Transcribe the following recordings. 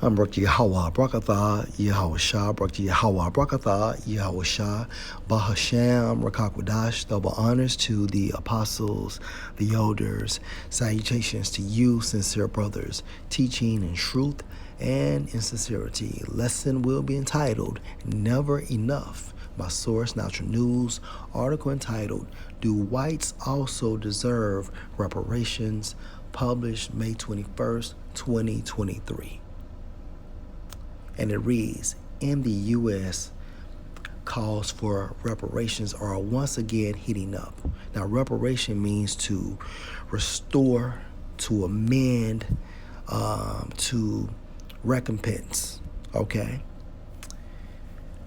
I'm Barak Yahweh Brakatha, Yahweh Shah, Barak Yahweh Brakatha, Yahweh Shah, Bahasham, Rakakwadash, double honors to the apostles, the elders, salutations to you, sincere brothers, teaching in truth and in sincerity. Lesson will be entitled, Never Enough. My source, Natural News, article entitled, Do Whites Also Deserve Reparations? Published May 21st, 2023. And it reads, in the U.S., calls for reparations are once again heating up. Now, reparation means to restore, to amend, to recompense, okay?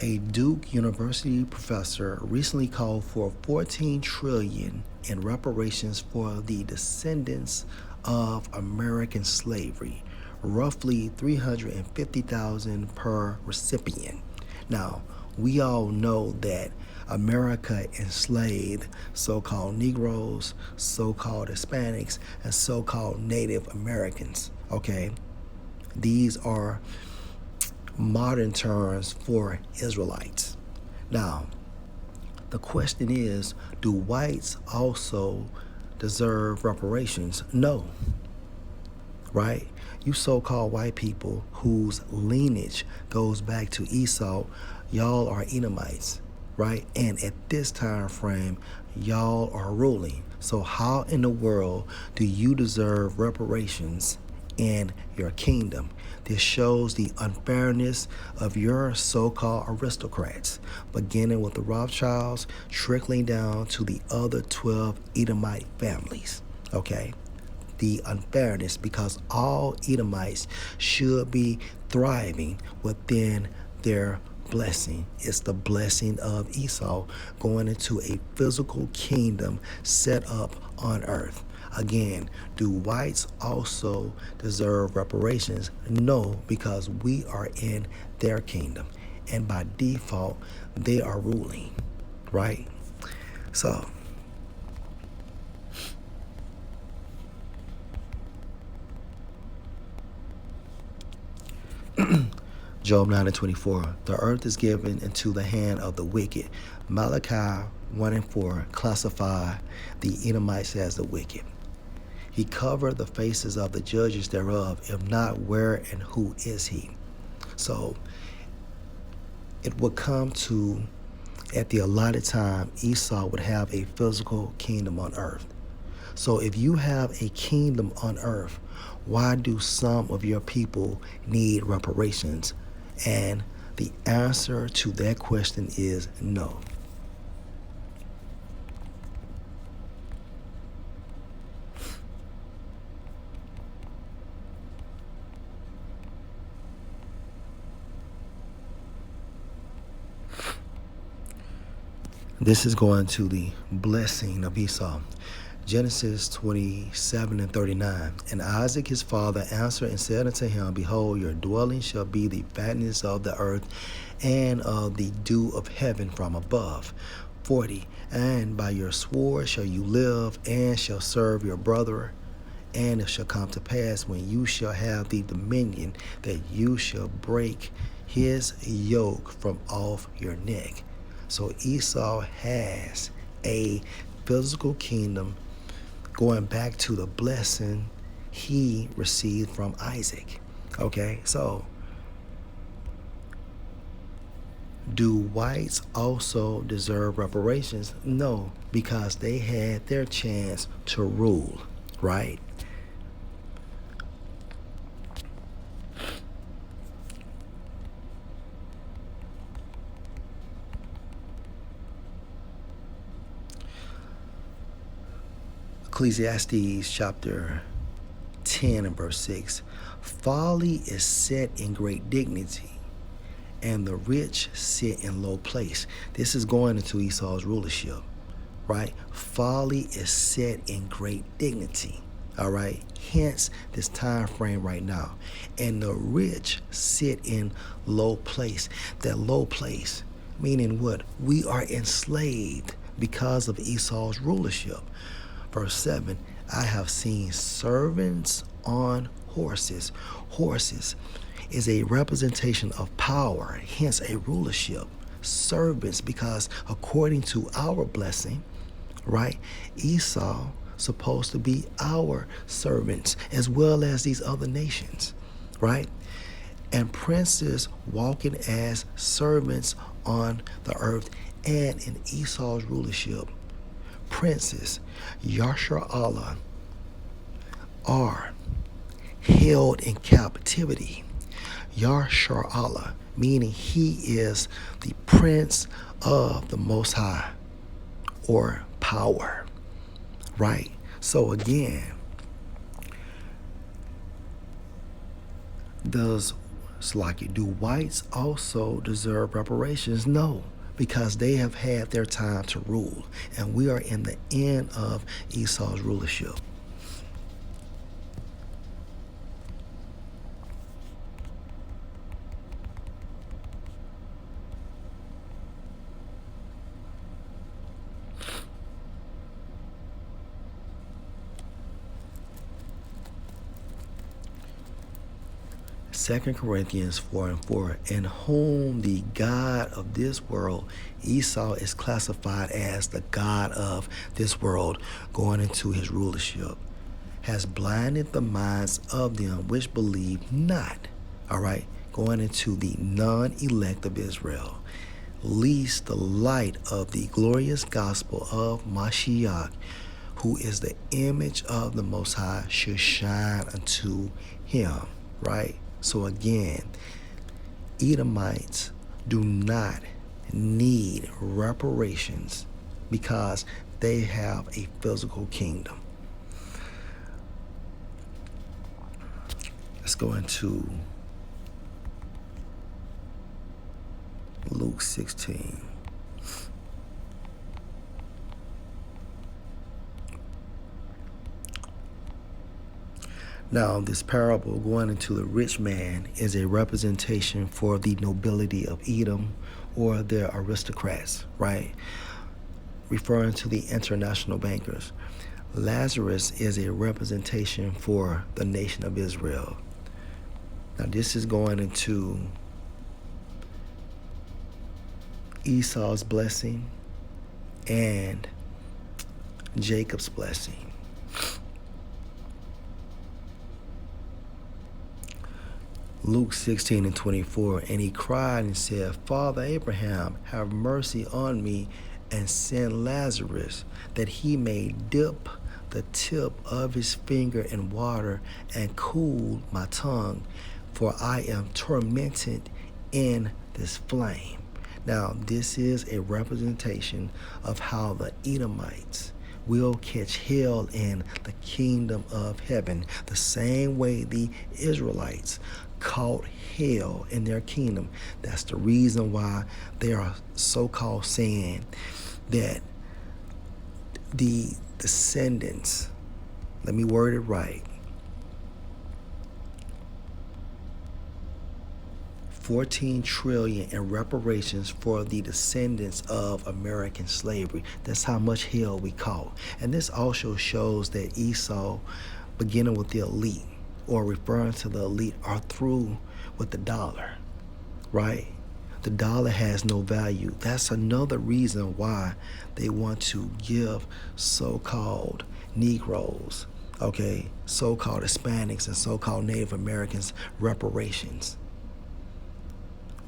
A Duke University professor recently called for $14 trillion in reparations for the descendants of American slavery, roughly $350,000 per recipient. Now, we all know that America enslaved so-called Negroes, so-called Hispanics, and so-called Native Americans, okay? These are modern terms for Israelites. Now, the question is, do whites also deserve reparations? No, right? You so-called white people whose lineage goes back to Esau, y'all are Edomites, right? And at this time frame, y'all are ruling. So how in the world do you deserve reparations in your kingdom? This shows the unfairness of your so-called aristocrats, beginning with the Rothschilds, trickling down to the other 12 Edomite families, okay? The unfairness, because all Edomites should be thriving within their blessing. It's the blessing of Esau going into a physical kingdom set up on earth. Again, do whites also deserve reparations? No, because we are in their kingdom. And by default, they are ruling, right? So, Job 9:24, the earth is given into the hand of the wicked. Malachi 1:4 classify the Edomites as the wicked. He covered the faces of the judges thereof, if not, where and who is he? So it would come to, at the allotted time, Esau would have a physical kingdom on earth. So if you have a kingdom on earth, why do some of your people need reparations? And the answer to that question is no. This is going to the blessing of Esau. Genesis 27:39. And Isaac his father answered and said unto him, Behold, your dwelling shall be the fatness of the earth and of the dew of heaven from above. 40. And by your sword shall you live, and shall serve your brother. And it shall come to pass, when you shall have the dominion, that you shall break his yoke from off your neck. So Esau has a physical kingdom going back to the blessing he received from Isaac. Okay, so do whites also deserve reparations? No, because they had their chance to rule, right? Ecclesiastes chapter 10 and verse 6. Folly is set in great dignity, and the rich sit in low place. This is going into Esau's rulership, right? Folly is set in great dignity, all right? Hence this time frame right now. And the rich sit in low place. That low place, meaning what? We are enslaved because of Esau's rulership. Verse 7, I have seen servants on horses. Horses. is a representation of power, hence a rulership. Servants, because according to our blessing, right, Esau supposed to be our servants as well as these other nations, right? And princes walking as servants on the earth and in Esau's rulership. Princes, Yashar Allah, are held in captivity. Yashar Allah, meaning he is the prince of the Most High, or power, right? So again, do whites also deserve reparations? No, because they have had their time to rule, and we are in the end of Esau's rulership. Second Corinthians 4:4, in whom the God of this world, Esau is classified as the God of this world, going into his rulership, has blinded the minds of them which believe not. All right, going into the non-elect of Israel, lest the light of the glorious gospel of Mashiach, who is the image of the Most High, should shine unto him, right? So again, Edomites do not need reparations because they have a physical kingdom. Let's go into Luke 16. Now, this parable going into the rich man is a representation for the nobility of Edom, or their aristocrats, right? Referring to the international bankers. Lazarus is a representation for the nation of Israel. Now, this is going into Esau's blessing and Jacob's blessing. Luke 16:24, and he cried and said, Father Abraham, have mercy on me, and send Lazarus, that he may dip the tip of his finger in water and cool my tongue, for I am tormented in this flame. Now, this is a representation of how the Edomites will catch hell in the kingdom of heaven, the same way the Israelites caught hell in their kingdom. That's the reason why they are so-called saying that the descendants, let me word it right, 14 trillion in reparations for the descendants of American slavery. That's how much hell we caught. And this also shows that Esau, beginning with the elite, or referring to the elite, are through with the dollar, right? The dollar has no value. That's another reason why they want to give so-called Negroes, okay, so-called Hispanics and so-called Native Americans reparations,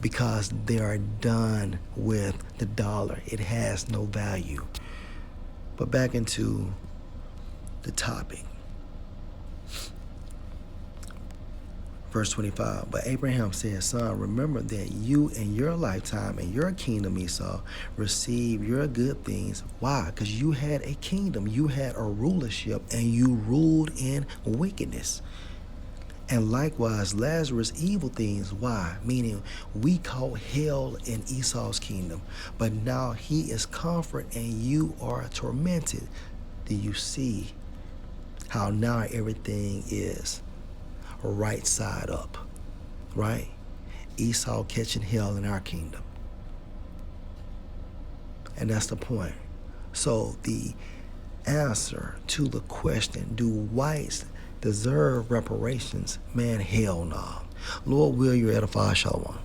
because they are done with the dollar. It has no value. But back into the topic. Verse 25, but Abraham said, Son, remember that you in your lifetime, in your kingdom, Esau, receive your good things. Why? Because you had a kingdom, you had a rulership, and you ruled in wickedness. And likewise, Lazarus, evil things. Why? Meaning, we caught hell in Esau's kingdom, but now he is comfort and you are tormented. Do you see how now everything is right side up, right? Esau catching hell in our kingdom. And that's the point. So the answer to the question, do whites deserve reparations? Man, hell no. Lord, will you edify? Shalom.